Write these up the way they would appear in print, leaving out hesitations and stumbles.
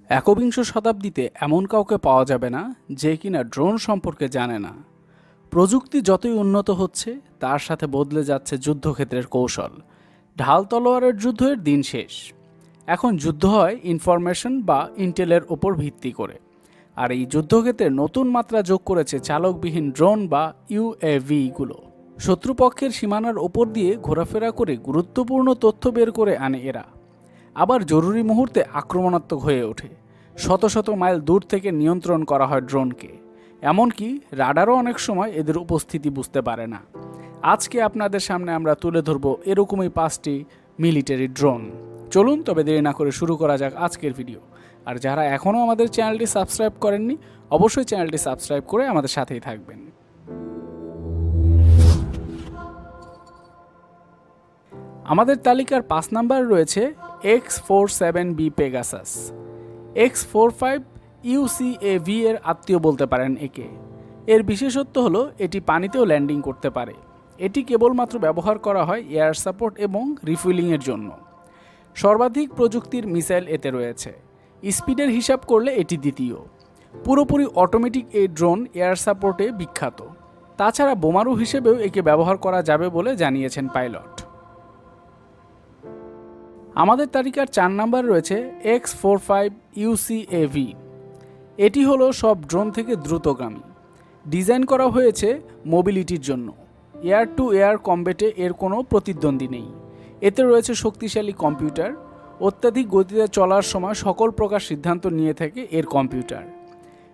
একবিংশ শতাব্দীতে এমন কাউকে পাওয়া যাবে না যে কিনা ড্রোন সম্পর্কে জানে না। প্রযুক্তি যতই উন্নত হচ্ছে তার সাথে বদলে যাচ্ছে যুদ্ধক্ষেত্রের কৌশল। ঢাল তলোয়ারের যুদ্ধের দিন শেষ। এখন যুদ্ধ হয় ইনফরমেশন বা ইন্টেলের ওপর ভিত্তি করে। আর এই যুদ্ধক্ষেত্রে নতুন মাত্রা যোগ করেছে চালকবিহীন ড্রোন বা ইউএভিগুলো। শত্রুপক্ষের সীমানার ওপর দিয়ে ঘোরাফেরা করে গুরুত্বপূর্ণ তথ্য বের করে আনে এরা। আবার জরুরি মুহূর্তে আক্রমণাত্মক হয়ে ওঠে। শত শত মাইল দূর থেকে নিয়ন্ত্রণ করা হয় ড্রোনকে। এমনকি রাডারও অনেক সময় এদের উপস্থিতি বুঝতে পারে না। আজকে আপনাদের সামনে আমরা তুলে ধরব এরকমই 5টি মিলিটারি ড্রোন। চলুন তবে দেরি না করে শুরু করা যাক আজকের ভিডিও। আর যারা এখনও আমাদের চ্যানেলটি সাবস্ক্রাইব করেননি অবশ্যই চ্যানেলটি সাবস্ক্রাইব করে আমাদের সাথেই থাকবেন। আমাদের তালিকার 5 নাম্বার রয়েছে X-47B পেগাসাস। X-45 UCAV এর আত্মীয় বলতে পারেন একে। এর বিশেষত্ব হলো এটি পানিতেও ল্যান্ডিং করতে পারে। এটি কেবলমাত্র ব্যবহার করা হয় এয়ার সাপোর্ট এবং রিফুয়েলিংয়ের জন্য। সর্বাধিক প্রযুক্তির মিসাইল এতে রয়েছে। স্পিডের হিসাব করলে এটি দ্বিতীয়। পুরোপুরি অটোমেটিক এই ড্রোন এয়ার সাপোর্টে বিখ্যাত। তাছাড়া বোমারু হিসেবেও একে ব্যবহার করা যাবে বলে জানিয়েছেন পাইলট। আমাদের তালিকার 4 নাম্বার রয়েছে X-45 UCAV। এটি হলো সব ড্রোন থেকে দ্রুতগামী। ডিজাইন করা হয়েছে মোবিলিটির জন্য। এয়ার টু এয়ার কমব্যাটে এর কোনো প্রতিদ্বন্দ্বী নেই। এতে রয়েছে শক্তিশালী কম্পিউটার। অত্যাধিক গতিতে চলার সময় সকল প্রকার সিদ্ধান্ত নিয়ে থাকে এর কম্পিউটার।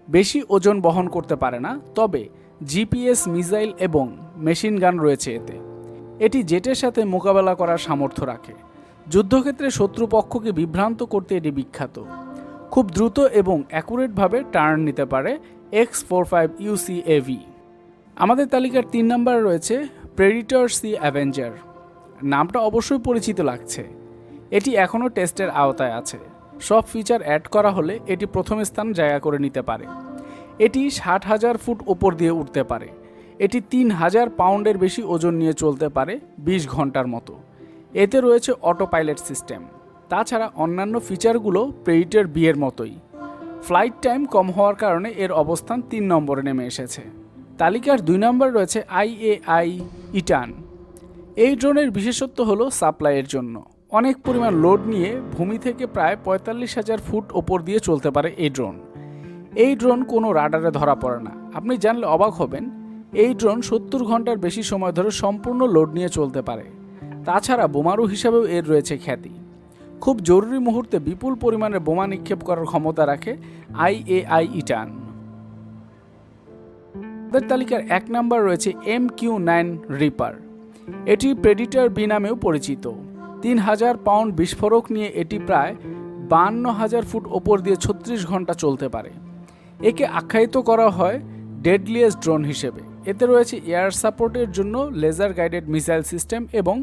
বেশি ওজন বহন করতে পারে না, তবে জিপিএস মিসাইল এবং মেশিন গান রয়েছে এতে। এটি জেটের সাথে মোকাবেলা করার সামর্থ্য রাখে। যুদ্ধক্ষেত্রে শত্রুপক্ষকে বিভ্রান্ত করতে এটি বিখ্যাত। খুব দ্রুত এবং অ্যাকুরেটভাবে টার্ন নিতে পারে X-45 UCAV। আমাদের তালিকার 3 নাম্বার রয়েছে প্রেডিটর সি অ্যাভেঞ্জার। নামটা অবশ্যই পরিচিত লাগছে। এটি এখনও টেস্টের আওতায় আছে। সব ফিচার অ্যাড করা হলে এটি প্রথম স্থান জায়গা করে নিতে পারে। এটি 60,000 ফুট ওপর দিয়ে উঠতে পারে। এটি 3,000 পাউন্ডের বেশি ওজন নিয়ে চলতে পারে 20 ঘন্টার মতো। এতে রয়েছে অটো পাইলট সিস্টেম। তাছাড়া অন্যান্য ফিচারগুলো প্রেডিটর বি এর মতোই। ফ্লাইট টাইম কম হওয়ার কারণে এর অবস্থান 3 নম্বরে নেমে এসেছে। তালিকার 2 নম্বর রয়েছে IAI ইটান। এই ড্রোনের বিশেষত্ব হলো সাপ্লাইয়ের জন্য। অনেক পরিমাণ লোড নিয়ে ভূমি থেকে প্রায় 45,000 ফুট ওপর দিয়ে চলতে পারে এই ড্রোন। এই ড্রোন কোনো রাডারে ধরা পড়ে না। আপনি জানলে অবাক হবেন, এই ড্রোন 70 ঘন্টার বেশি সময় ধরে সম্পূর্ণ লোড নিয়ে চলতে পারে। তাছাড়া বোমারু হিসাবেও এর রয়েছে খ্যাতি। খুব জরুরি মুহূর্তে বিপুল পরিমাণে বোমা নিক্ষেপ করার ক্ষমতা রাখে IAI ইটান। তাদের তালিকার 1 নাম্বার রয়েছে MQ-9 রিপার। এটি প্রেডিটর বি নামেও পরিচিত। 3,000 পাউন্ড বিস্ফোরক নিয়ে এটি প্রায় 52,000 ফুট ওপর দিয়ে 36 ঘন্টা চলতে পারে। একে আখ্যায়িত করা হয় ডেডলিয়েস্ট ড্রোন হিসেবে। এতে রয়েছে এয়ার সাপোর্টের জন্য লেজার গাইডেড মিসাইল সিস্টেম এবং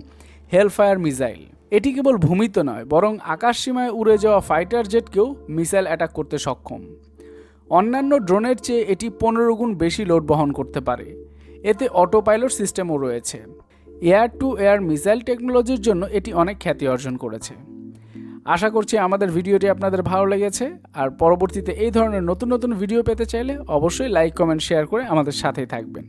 হেলফায়ার মিসাইল। এটি কেবল ভূমিতে নয় বরং আকাশ সীমায় উড়ে যাওয়া ফাইটার জেটকেও মিসাইল অ্যাটাক করতে সক্ষম। অন্যান্য ড্রোনের চেয়ে এটি 15 গুণ বেশি লোড বহন করতে পারে। এতে অটো পাইলট সিস্টেমও রয়েছে। এয়ার টু এয়ার মিসাইল টেকনোলজির জন্য এটি অনেক খ্যাতি অর্জন করেছে। আশা করছি আমাদের ভিডিওটি আপনাদের ভালো লেগেছে। আর পরবর্তীতে এই ধরনের নতুন নতুন ভিডিও পেতে চাইলে অবশ্যই লাইক কমেন্ট শেয়ার করে আমাদের সাথেই থাকবেন।